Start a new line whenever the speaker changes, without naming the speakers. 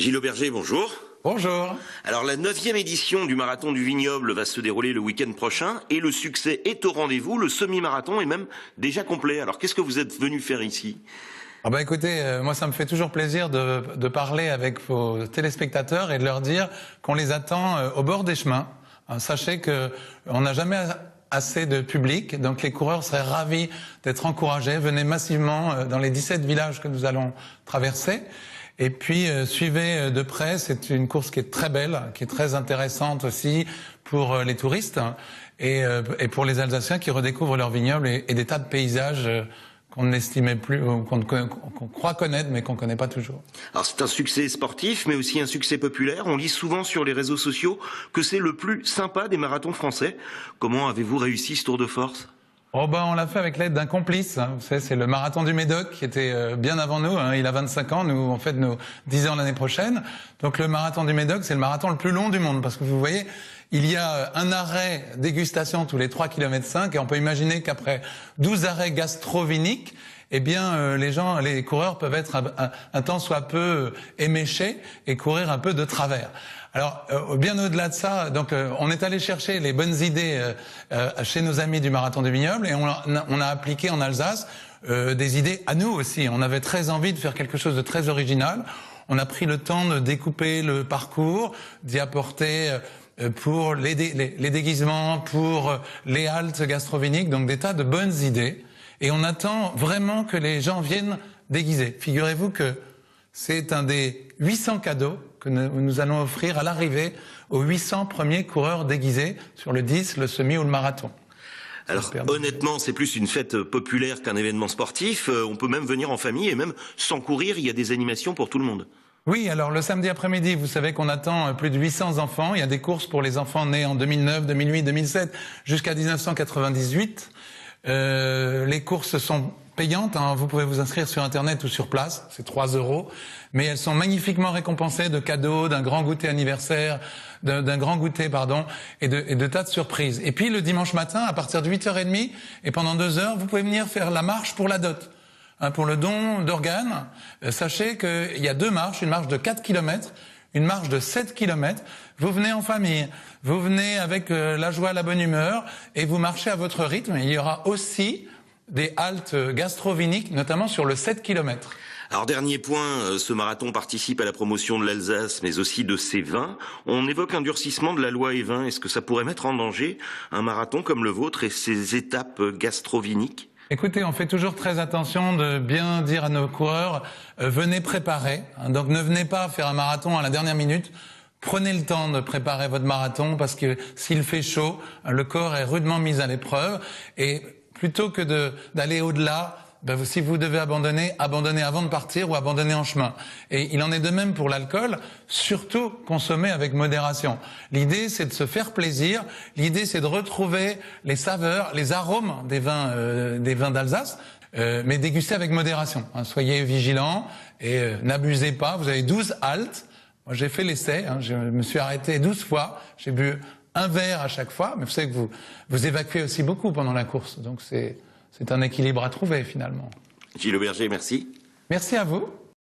Gilles Auberger, bonjour.
Bonjour.
Alors la 9e édition du Marathon du Vignoble va se dérouler le week-end prochain et le succès est au rendez-vous, le semi-marathon est même déjà complet. Alors qu'est-ce que vous êtes venu faire ici ?
Écoutez, moi ça me fait toujours plaisir de parler avec vos téléspectateurs et de leur dire qu'on les attend au bord des chemins. Sachez qu'on n'a jamais assez de public, donc les coureurs seraient ravis d'être encouragés. Venez massivement dans les 17 villages que nous allons traverser. Et puis suivez de près, c'est une course qui est très belle, qui est très intéressante aussi pour les touristes et pour les Alsaciens qui redécouvrent leur vignoble et des tas de paysages qu'on n'estimait plus, qu'on croit connaître mais qu'on ne connaît pas toujours.
Alors c'est un succès sportif mais aussi un succès populaire. On lit souvent sur les réseaux sociaux que c'est le plus sympa des marathons français. Comment avez-vous réussi ce tour de force ?
On l'a fait avec l'aide d'un complice. Vous savez, c'est le marathon du Médoc qui était bien avant nous. Il a 25 ans, nous, en fait, nous 10 ans l'année prochaine. Donc le marathon du Médoc, c'est le marathon le plus long du monde. Parce que vous voyez, il y a un arrêt dégustation tous les 3,5 km et on peut imaginer qu'après 12 arrêts gastroviniques, eh bien, les coureurs peuvent être un tant soit peu éméchés et courir un peu de travers. Alors, bien au-delà de ça, donc on est allé chercher les bonnes idées chez nos amis du Marathon du Vignoble et on a appliqué en Alsace des idées à nous aussi. On avait très envie de faire quelque chose de très original. On a pris le temps de découper le parcours, d'y apporter pour les déguisements, pour les haltes gastroviniques, donc des tas de bonnes idées. Et on attend vraiment que les gens viennent déguisés. Figurez-vous que c'est un des 800 cadeaux que nous allons offrir à l'arrivée aux 800 premiers coureurs déguisés sur le 10, le semi ou le marathon.
Alors honnêtement, c'est plus une fête populaire qu'un événement sportif. On peut même venir en famille et même sans courir, il y a des animations pour tout le monde.
Oui, alors le samedi après-midi, vous savez qu'on attend plus de 800 enfants. Il y a des courses pour les enfants nés en 2009, 2008, 2007 jusqu'à 1998. Les courses sont payantes, vous pouvez vous inscrire sur internet ou sur place, c'est 3 €, mais elles sont magnifiquement récompensées de cadeaux, d'un grand goûter anniversaire, d'un grand goûter, et de tas de surprises. Et puis le dimanche matin, à partir de 8h30, et pendant 2 heures, vous pouvez venir faire la marche pour la dot. Pour le don d'organes, sachez qu'il y a 2 marches, une marche de 4 km, une marche de 7 km, vous venez en famille, vous venez avec la joie, la bonne humeur, et vous marchez à votre rythme. Il y aura aussi des haltes gastroviniques, notamment sur le 7 km.
Alors dernier point, ce marathon participe à la promotion de l'Alsace, mais aussi de ses vins. On évoque un durcissement de la loi E20. Est-ce que ça pourrait mettre en danger un marathon comme le vôtre et ses étapes gastroviniques ?
Écoutez, on fait toujours très attention de bien dire à nos coureurs, venez préparer. Donc ne venez pas faire un marathon à la dernière minute. Prenez le temps de préparer votre marathon parce que s'il fait chaud, le corps est rudement mis à l'épreuve. Et plutôt que d'aller au-delà, si vous devez abandonner, abandonnez avant de partir ou abandonnez en chemin. Et il en est de même pour l'alcool, surtout consommer avec modération. L'idée, c'est de se faire plaisir. L'idée, c'est de retrouver les saveurs, les arômes des vins d'Alsace, mais déguster avec modération. Soyez vigilants et n'abusez pas. Vous avez 12 haltes. Moi, j'ai fait l'essai. Je me suis arrêté 12 fois. J'ai bu un verre à chaque fois. Mais vous savez que vous évacuez aussi beaucoup pendant la course. Donc c'est un équilibre à trouver finalement.
Gilles Auberger, merci.
Merci à vous.